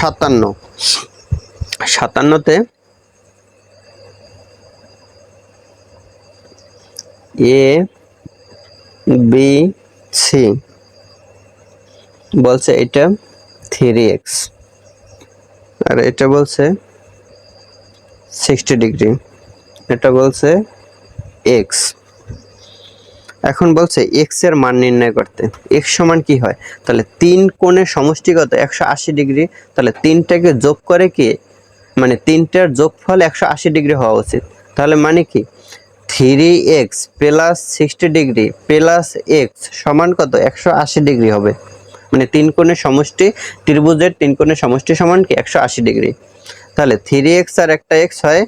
57তে A B C বলছে এটা 3x আর এটা বলছে 60 ডিগ্রি, এটা বলছে x। এখন বলছে x এর মান নির্ণয় করতে। x সমান কি হয়, তাহলে 3 কোণের সমষ্টিগত 180 ডিগ্রি, তাহলে 3টাকে যোগ করে কি, মানে 3টার যোগফল 180 ডিগ্রি হওয়া উচিত। তাহলে মানে কি 3x plus 60 degree plus x সমান কত, 180 ডিগ্রি হবে। মানে 3 কোণের সমষ্টি, ত্রিভুজের 3 কোণের সমষ্টি সমান কি 180 ডিগ্রি। তাহলে 3x আর একটা x হয়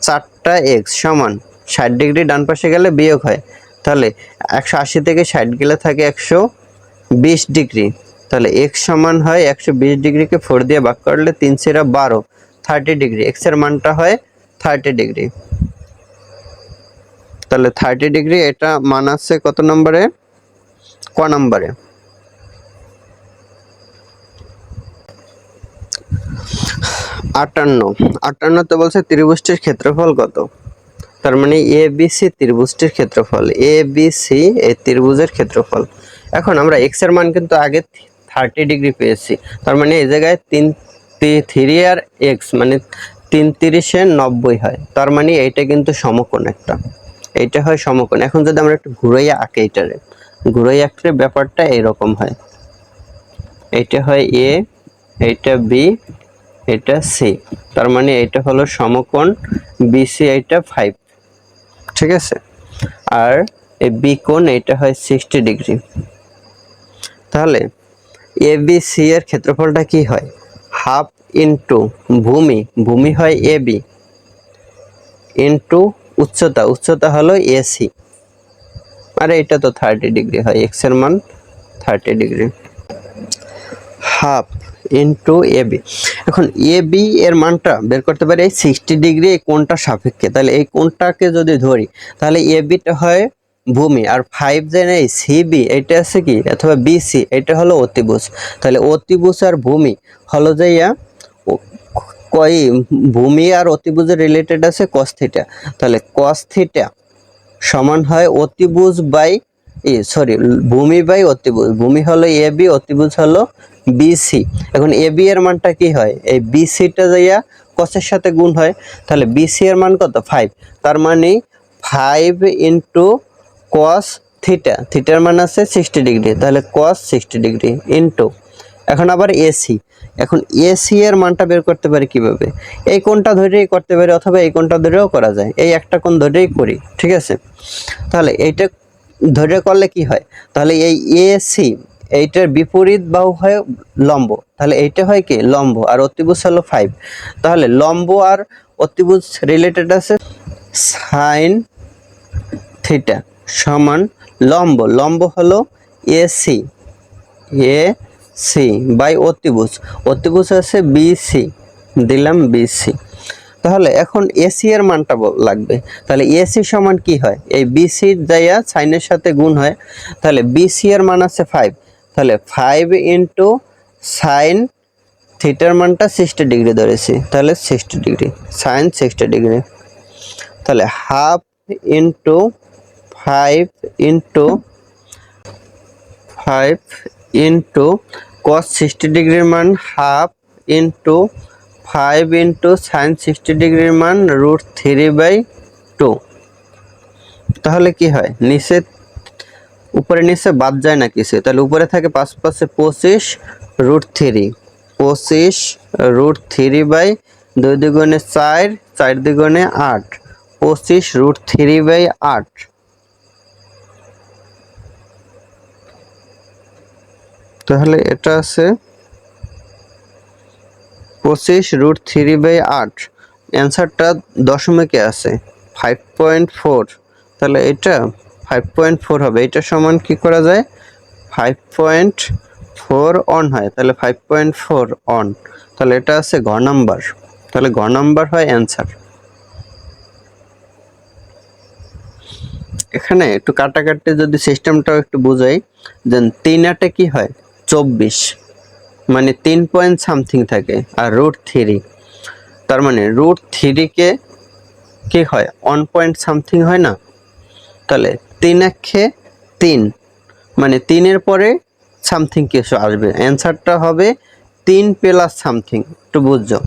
4টা x সমান 60 ডিগ্রি, ডান পাশে গেলে বিয়োগ হয়, তাহলে 180 থেকে 60 গেলে থাকে 120 ডিগ্রি। তাহলে x সমান হয় 120 ডিগ্রিকে 4 দিয়ে ভাগ করলে 3 × 12 30 ডিগ্রি। x এর মানটা হয় 30 ডিগ্রি। তাহলে 30 ডিগ্রি এটা মান আছে কত নম্বরে, ক নম্বরে। 58তে বলছে ত্রিভুজটির ক্ষেত্রফল কত। তার মানে এবিসি ত্রিভুজটির ক্ষেত্রফল, এবিসি এই ত্রিভুজের ক্ষেত্রফল। এখন আমরা x এর মান কিন্তু আগে 30 ডিগ্রি পেয়েছি, তার মানে এই জায়গায় 3 আর x মানে 3 × 90 হয়। তার মানে এইটা কিন্তু সমকোণ একটা, এইটা হয় সমকোণ। এখন যদি আমরা একটু ঘুরাইয়া আঁকি, এইটারে ঘুরাইয়া আঁকলে ব্যাপারটা এরকম হয়, এইটা হয় a, এইটা b, এটা c। তার মানে এইটা হলো সমকোণ বিসি, এইটা 5, ঠিক আছে। আর এই বি কোণ এটা হয় 60 ডিগ্রি। তাহলে এবিসি এর ক্ষেত্রফলটা কি হয়, হাফ ইনটু ভূমি, ভূমি হয় এবি, ইনটু উচ্চতা, উচ্চতা হলো এসি। আর এটা তো 30 ডিগ্রি হয়, x এর মান 30 ডিগ্রি। Half into A B. এখন এবি এর মানটা বের করতে পারি 60 ডিগ্রি এই কোণটার সাপেক্ষে। তাহলে এই কোণটাকে যদি ধরি তাহলে এবিটা হয় ভূমি, আর 5 জেনে এই সিবি এটা আছে কি, অথবা বিসি এটা হলো অতিভুজ। তাহলে অতিভুজ আর ভূমি হলো যে কই, ভূমি আর অতিভুজের রিলেটেড আছে cos থিটা। তাহলে cos থিটা সমান হয় অতিভুজ বাই ভূমি বাই অতিভুজ। ভূমি হলো এবি, অতিভুজ হলো বিসি। এখন এবি এর মানটা কি হয়, এই বিসিটা যাইয়া cos-এর সাথে গুণ হয়, তাহলে বিসি এর মান কত 5। তার মানে 5 ইনটু cos থিটা, থিটার মান আছে 60 ডিগ্রি, তাহলে cos 60 ডিগ্রি ইনটু, এখন আবার এসি। এখন এসি এর মানটা বের করতে পারি কিভাবে, এই কোণটা ধরেই করতে পারি, অথবা এই কোণটা ধরেও করা যায়, এই একটা কোণ ধরেই করি, ঠিক আছে। তাহলে এইটা ধরে করলে কি হয়, তাহলে এই এসি এইটার বিপরীত বাহু হয় লম্ব, তাহলে এইটা হয় কি লম্ব, আর অতিভুজ হলো 5। তাহলে লম্ব আর অতিভুজ রিলেটেড আছে, সাইন থিটা সমান লম্ব, লম্ব হলো এসি, এসি বাই অতিভুজ, অতিভুজ আছে বিসি, দিলাম বিসি। তাহলে এখন এসি এর মানটা লাগবে। তাহলে এসি সমান কি হয়, এই বিসি যাইয়া সাইনের সাথে গুণ হয়, তাহলে বিসি এর মান আছে 5, তাহলে 5 ইনটু সাইন থিটার মানটা 60 ডিগ্রি ধরেছি, তাহলে 60 ডিগ্রি, সাইন 60 ডিগ্রি। তাহলে half into 5 into 5 into cos 60 ডিগ্রির মান হাফ ইনটু 5 ইনটু সাইন 60 ডিগ্রির মান √3/2। তাহলে কি হয়, নিচে উপরে নিচে বাদ যায় না কিছু, তাহলে উপরে থাকে 5 × 5 = 25 √3, 25 √3/2 দুগুণে 4, 4 দুগুণে 8, 25 √3/8। তাহলে এটা আছে 25 √3/8। অ্যান্সারটা দশমিকে আছে 5.4, তাহলে এটা 5.4 হবে। এটা সমান কি করা যায়, 5.4 অন হয়, তাহলে 5.4 অন, তাহলে এটা আছে ঘ নাম্বার, তাহলে ঘ নাম্বার হয় অ্যান্সার। এখানে একটু কাটাকাটি যদি সিস্টেমটাও একটু বুঝাই, দেন 3 8 কি হয় 24, মানে 3 পয়েন্ট সামথিং থাকে, আর √3 তার মানে √3 কে কি হয় 1 পয়েন্ট সামথিং হয় না, তাহলে 3 একে 3 মানে 3 এর পরে সামথিং কিছু আসবে, অ্যান্সারটা হবে 3 প্লাস সামথিং। একটু বুঝছো,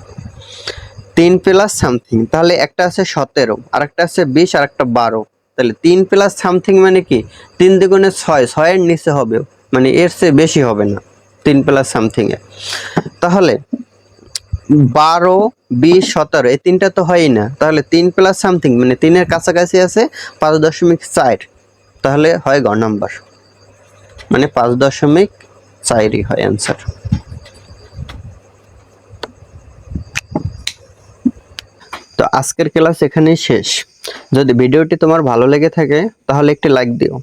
3 প্লাস সামথিং, তাহলে একটা আছে 17 আর একটা আছে 20 আর একটা 12, তাহলে 3 প্লাস সামথিং মানে কি 3 দুগুণে 6, 6 এর নিচে হবে, মানে এর চেয়ে বেশি হবে না 3 প্লাস সামথিং এ। তাহলে 12, 20, 17 এই তিনটা তো হয়ই না, তাহলে 3 প্লাস সামথিং মানে 3 এর কাছাকাছি আছে 5.4, তাহলে হয় গ নাম্বার, মানে 5.4ই হয় অ্যান্সার। তো আজকের ক্লাস এখানেই শেষ। যদি ভিডিওটি তোমার ভালো লেগে থাকে তাহলে একটি লাইক দিও,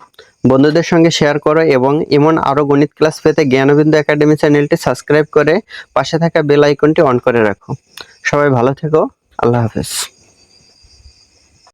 বন্ধুদের সঙ্গে শেয়ার করো এবং এমন আরো গণিত ক্লাস পেতে জ্ঞানবিন্দু একাডেমি চ্যানেলটি সাবস্ক্রাইব করে পাশে থাকা বেল আইকনটি অন করে রাখো। সবাই ভালো থেকো, আল্লাহ হাফেজ।